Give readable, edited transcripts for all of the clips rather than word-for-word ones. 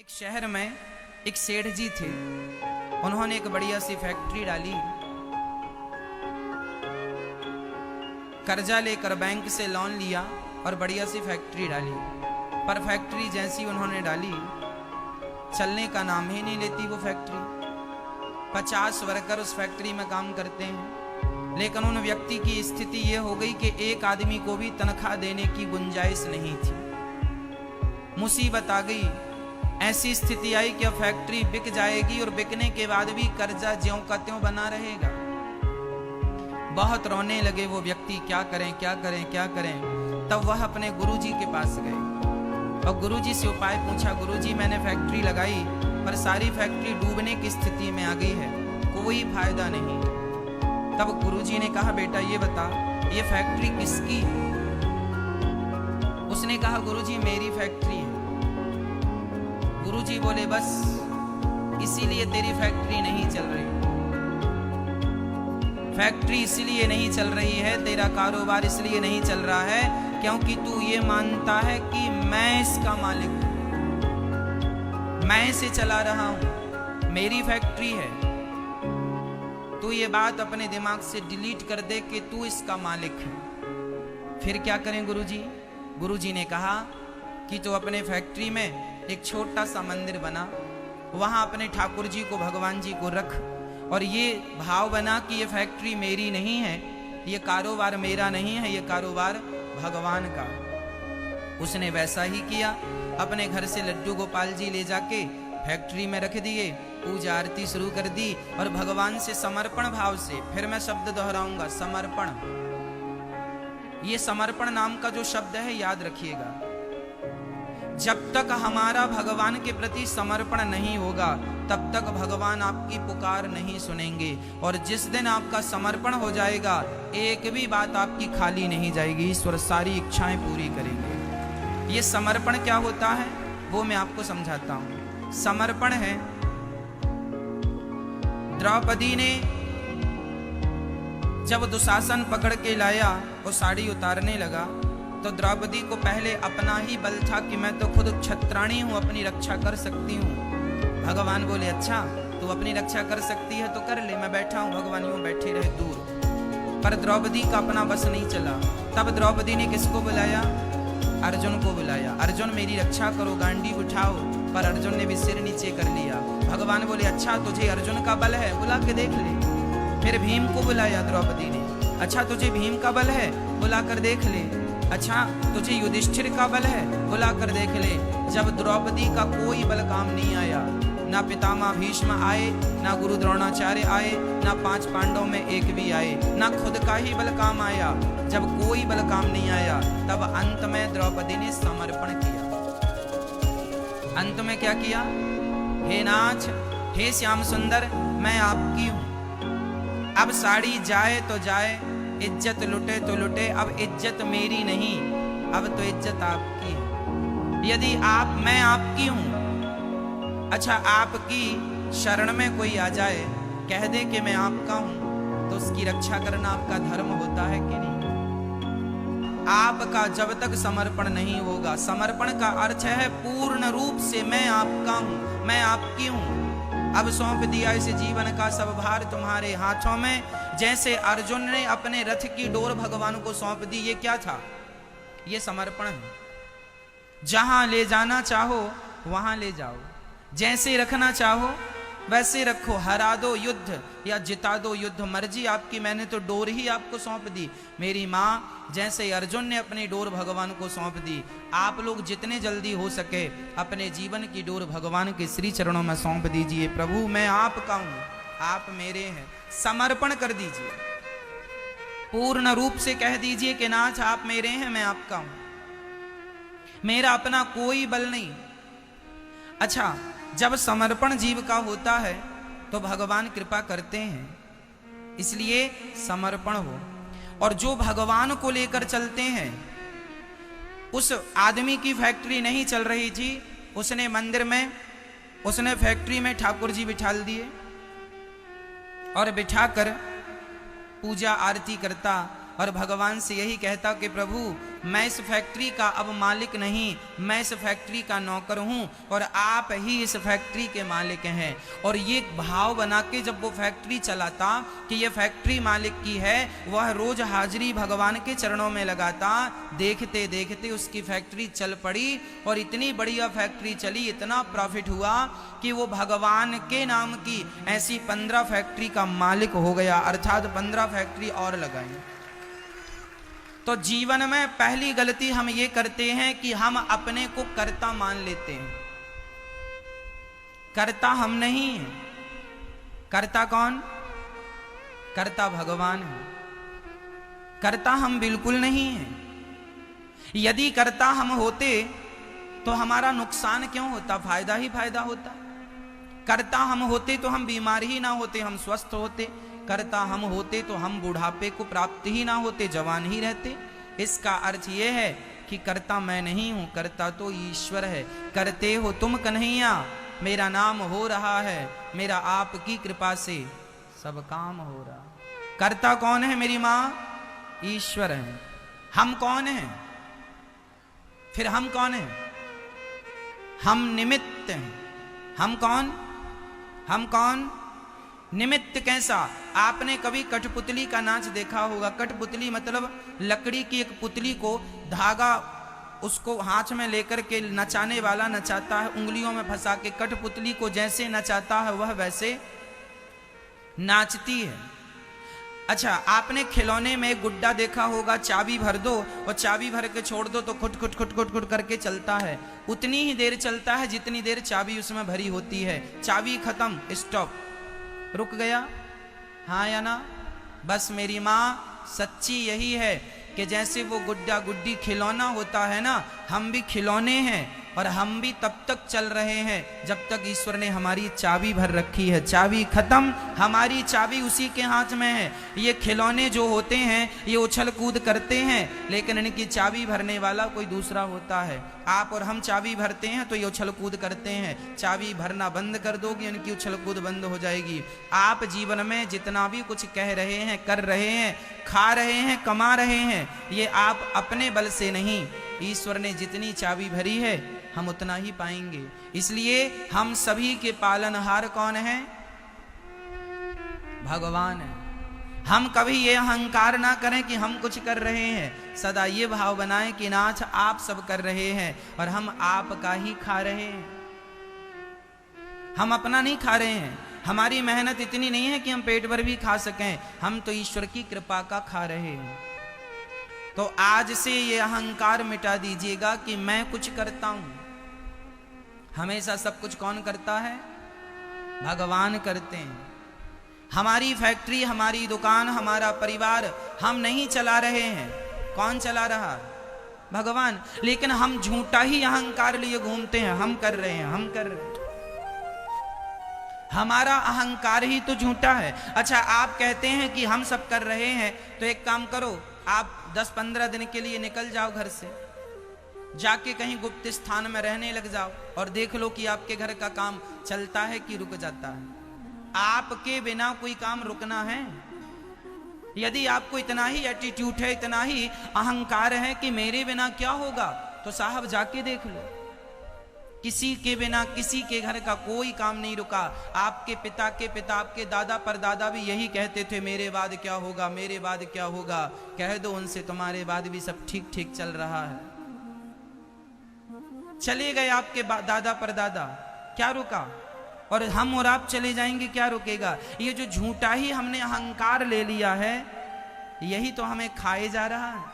एक शहर में एक सेठ जी थे। उन्होंने एक बढ़िया सी फैक्ट्री डाली, कर्जा लेकर बैंक से लोन लिया और बढ़िया सी फैक्ट्री डाली। पर फैक्ट्री जैसी उन्होंने डाली, चलने का नाम ही नहीं लेती वो फैक्ट्री। 50 वर्कर उस फैक्ट्री में काम करते हैं, लेकिन उन व्यक्ति की स्थिति ये हो गई कि एक आदमी को भी तनख्वाह देने की गुंजाइश नहीं थी। मुसीबत आ गई, ऐसी स्थिति आई कि अब फैक्ट्री बिक जाएगी और बिकने के बाद भी कर्जा ज्यों का त्यों बना रहेगा। बहुत रोने लगे वो व्यक्ति, क्या करें क्या करें क्या करें। तब वह अपने गुरुजी के पास गए और गुरुजी से उपाय पूछा। गुरुजी, मैंने फैक्ट्री लगाई पर सारी फैक्ट्री डूबने की स्थिति में आ गई है, कोई फायदा नहीं। तब गुरुजी ने कहा, बेटा ये बता, ये फैक्ट्री किसकी है? उसने कहा, गुरुजी मेरी फैक्ट्री है। गुरुजी बोले, बस इसीलिए तेरी फैक्ट्री नहीं चल रही। फैक्ट्री इसलिए नहीं चल रही है, तेरा कारोबार इसलिए नहीं चल रहा है क्योंकि तू ये मानता है कि मैं इसका मालिक हूं, मैं इसे चला रहा हूं, मेरी फैक्ट्री है। तू ये बात अपने दिमाग से डिलीट कर दे कि तू इसका मालिक है। फिर क्या करें गुरुजी? गुरुजी ने कहा कि तू अपने फैक्ट्री में एक छोटा सा मंदिर बना, वहां अपने ठाकुर जी को, भगवान जी को रख और ये भाव बना कि ये फैक्ट्री मेरी नहीं है, ये कारोबार मेरा नहीं है, ये कारोबार भगवान का। उसने वैसा ही किया। अपने घर से लड्डू गोपाल जी ले जाके फैक्ट्री में रख दिए, पूजा आरती शुरू कर दी और भगवान से समर्पण भाव से, फिर मैं शब्द दोहराऊंगा, समर्पण। ये समर्पण नाम का जो शब्द है याद रखिएगा। जब तक हमारा भगवान के प्रति समर्पण नहीं होगा तब तक भगवान आपकी पुकार नहीं सुनेंगे, और जिस दिन आपका समर्पण हो जाएगा एक भी बात आपकी खाली नहीं जाएगी, ईश्वर सारी इच्छाएं पूरी करेंगे। ये समर्पण क्या होता है वो मैं आपको समझाता हूं। समर्पण है, द्रौपदी ने जब दुशासन पकड़ के लाया वो साड़ी उतारने लगा तो द्रौपदी को पहले अपना ही बल था कि मैं तो खुद क्षत्राणी हूं, अपनी रक्षा कर सकती हूं। भगवान बोले, अच्छा तू अपनी रक्षा कर सकती है तो कर ले, मैं बैठा हूं। भगवान यूं बैठे रहे दूर। पर द्रौपदी का अपना बस नहीं चला। तब द्रौपदी ने किसको बुलाया? अर्जुन को बुलाया। अर्जुन मेरी रक्षा करो, गांडी उठाओ। पर अर्जुन ने भी सिर नीचे कर लिया। भगवान बोले, अच्छा तुझे अर्जुन का बल है, बुला के देख ले। फिर भीम को बुलाया द्रौपदी ने। अच्छा तुझे भीम का बल है, बुला कर देख ले। अच्छा तुझे युधिष्ठिर का बल है, बुला कर देख ले। जब द्रौपदी का कोई बल काम नहीं आया, ना पितामह भीष्म आए, ना गुरु द्रोणाचार्य आए, ना 5 पांडव में एक भी आए, ना खुद का ही बल काम आया, जब कोई बल काम नहीं आया तब अंत में द्रौपदी ने समर्पण किया। अंत में क्या किया? हे नाथ, हे श्याम सुंदर, मैं आपकी हूं। अब साड़ी जाए तो जाए, इज्जत लुटे तो लुटे, अब इज्जत मेरी नहीं, अब तो इज्जत आपकी है। यदि मैं आपकी हूं, अच्छा आपकी शरण में कोई आ जाए, कह दे कि मैं आपका हूं, तो उसकी रक्षा करना आपका धर्म होता है कि नहीं? आपका जब तक समर्पण नहीं होगा, समर्पण का अर्थ है पूर्ण रूप से मैं आपका हूं, मैं आपकी हूं, अब सौंप दिया इस जीवन का सब भार तुम्हारे हाथों में। जैसे अर्जुन ने अपने रथ की डोर भगवान को सौंप दी, ये क्या था? ये समर्पण है। जहां ले जाना चाहो वहां ले जाओ, जैसे रखना चाहो वैसे रखो, हरा दो युद्ध या जिता दो युद्ध, मर्जी आपकी, मैंने तो डोर ही आपको सौंप दी। मेरी माँ जैसे अर्जुन ने अपनी डोर भगवान को सौंप दी, आप लोग जितने जल्दी हो सके अपने जीवन की डोर भगवान के श्री चरणों में सौंप दीजिए। प्रभु मैं आपका हूं, आप मेरे हैं। समर्पण कर दीजिए, पूर्ण रूप से कह दीजिए कि नाथ आप मेरे हैं, मैं आपका हूं, मेरा अपना कोई बल नहीं। अच्छा, जब समर्पण जीव का होता है तो भगवान कृपा करते हैं, इसलिए समर्पण हो। और जो भगवान को लेकर चलते हैं, उस आदमी की फैक्ट्री नहीं चल रही थी, उसने मंदिर में, उसने फैक्ट्री में ठाकुर जी बिठाल दिए और बिठाकर पूजा आरती करता और भगवान से यही कहता कि प्रभु मैं इस फैक्ट्री का अब मालिक नहीं, मैं इस फैक्ट्री का नौकर हूं और आप ही इस फैक्ट्री के मालिक हैं। और ये भाव बना के जब वो फैक्ट्री चलाता कि ये फैक्ट्री मालिक की है, वह रोज हाजिरी भगवान के चरणों में लगाता। देखते देखते उसकी फैक्ट्री चल पड़ी और इतनी बढ़िया फैक्ट्री चली, इतना प्रॉफिट हुआ कि वो भगवान के नाम की ऐसी 15 फैक्ट्री का मालिक हो गया, अर्थात 15 फैक्ट्री और लगाई। तो जीवन में पहली गलती हम ये करते हैं कि हम अपने को कर्ता मान लेते हैं। कर्ता हम नहीं हैं। कर्ता कौन? कर्ता भगवान है। कर्ता हम बिल्कुल नहीं हैं। यदि कर्ता हम होते तो हमारा नुकसान क्यों होता, फायदा ही फायदा होता। कर्ता हम होते तो हम बीमार ही ना होते, हम स्वस्थ होते। कर्ता हम होते तो हम बुढ़ापे को प्राप्त ही ना होते, जवान ही रहते। इसका अर्थ यह है कि कर्ता मैं नहीं हूं, कर्ता तो ईश्वर है। करते हो तुम कन्हैया, मेरा नाम हो रहा है, मेरा आपकी कृपा से सब काम हो रहा। कर्ता कौन है मेरी मां? ईश्वर है। हम कौन हैं? फिर हम कौन हैं? हम निमित्त हैं। हम कौन? हम कौन? निमित्त कैसा? आपने कभी कठपुतली का नाच देखा होगा। कठपुतली मतलब लकड़ी की एक पुतली को धागा उसको हाथ में लेकर के नचाने वाला नचाता है, उंगलियों में फंसा के। कठपुतली को जैसे नचाता है वह वैसे नाचती है। अच्छा, आपने खिलौने में एक गुड्डा देखा होगा, चाबी भर दो और चाबी भर के छोड़ दो तो खुट खुट खुट खुट खुट करके चलता है। उतनी ही देर चलता है जितनी देर चाबी उसमें भरी होती है। चाबी खत्म, स्टॉप, रुक गया। हाँ या ना? बस मेरी माँ सच्ची यही है कि जैसे वो गुड्डा गुड्डी खिलौना होता है ना, हम भी खिलौने हैं और हम भी तब तक चल रहे हैं जब तक ईश्वर ने हमारी चाबी भर रखी है। चाबी खत्म, हमारी चाबी उसी के हाथ में है। ये खिलौने जो होते हैं ये उछल कूद करते हैं, लेकिन इनकी चाबी भरने वाला कोई दूसरा होता है। आप और हम चाबी भरते हैं तो ये उछल कूद करते हैं। चाबी भरना बंद कर दोगे, इनकी उछल कूद बंद हो जाएगी। आप जीवन में जितना भी कुछ कह रहे हैं, कर रहे हैं, खा रहे हैं, कमा रहे हैं, ये आप अपने बल से नहीं, ईश्वर ने जितनी चाबी भरी है हम उतना ही पाएंगे। इसलिए हम सभी के पालनहार कौन है? भगवान है। हम कभी ये अहंकार ना करें कि हम कुछ कर रहे हैं। सदा ये भाव बनाएं कि नाथ आप सब कर रहे हैं और हम आपका ही खा रहे हैं। हम अपना नहीं खा रहे हैं। हमारी मेहनत इतनी नहीं है कि हम पेट भर भी खा सकें, हम तो ईश्वर की कृपा का खा रहे हैं। तो आज से ये अहंकार मिटा दीजिएगा कि मैं कुछ करता हूं। हमेशा सब कुछ कौन करता है? भगवान करते हैं। हमारी फैक्ट्री, हमारी दुकान, हमारा परिवार हम नहीं चला रहे हैं। कौन चला रहा? भगवान। लेकिन हम झूठा ही अहंकार लिए घूमते हैं, हम कर रहे हैं, हम कर रहे हैं। हमारा अहंकार ही तो झूठा है। अच्छा, आप कहते हैं कि हम सब कर रहे हैं, तो एक काम करो, आप 10-15 दिन के लिए निकल जाओ घर से, जाके कहीं गुप्त स्थान में रहने लग जाओ और देख लो कि आपके घर का काम चलता है कि रुक जाता है। आपके बिना कोई काम रुकना है? यदि आपको इतना ही एटीट्यूड है, इतना ही अहंकार है कि मेरे बिना क्या होगा, तो साहब जाके देख लो, किसी के बिना किसी के घर का कोई काम नहीं रुका। आपके पिता के पिता, आपके दादा परदादा भी यही कहते थे, मेरे बाद क्या होगा, मेरे बाद क्या होगा। कह दो उनसे तुम्हारे बाद भी सब ठीक ठीक चल रहा है। चले गए आपके दादा परदादा, क्या रुका? और हम और आप चले जाएंगे, क्या रुकेगा? ये जो झूठा ही हमने अहंकार ले लिया है, यही तो हमें खाए जा रहा है,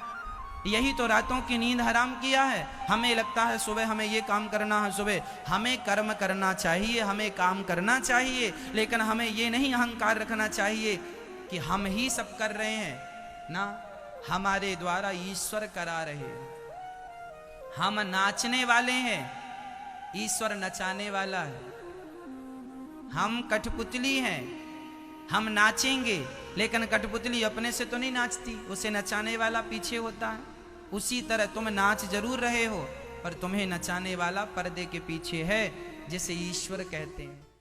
यही तो रातों की नींद हराम किया है। हमें लगता है सुबह हमें ये काम करना है, सुबह हमें कर्म करना चाहिए, हमें काम करना चाहिए, लेकिन हमें ये नहीं अहंकार रखना चाहिए कि हम ही सब कर रहे हैं ना, हमारे द्वारा ईश्वर करा रहे हैं। हम नाचने वाले हैं, ईश्वर नचाने वाला है। हम कठपुतली हैं, हम नाचेंगे, लेकिन कठपुतली अपने से तो नहीं नाचती, उसे नचाने वाला पीछे होता है। उसी तरह तुम नाच जरूर रहे हो, पर तुम्हें नचाने वाला पर्दे के पीछे है, जिसे ईश्वर कहते हैं।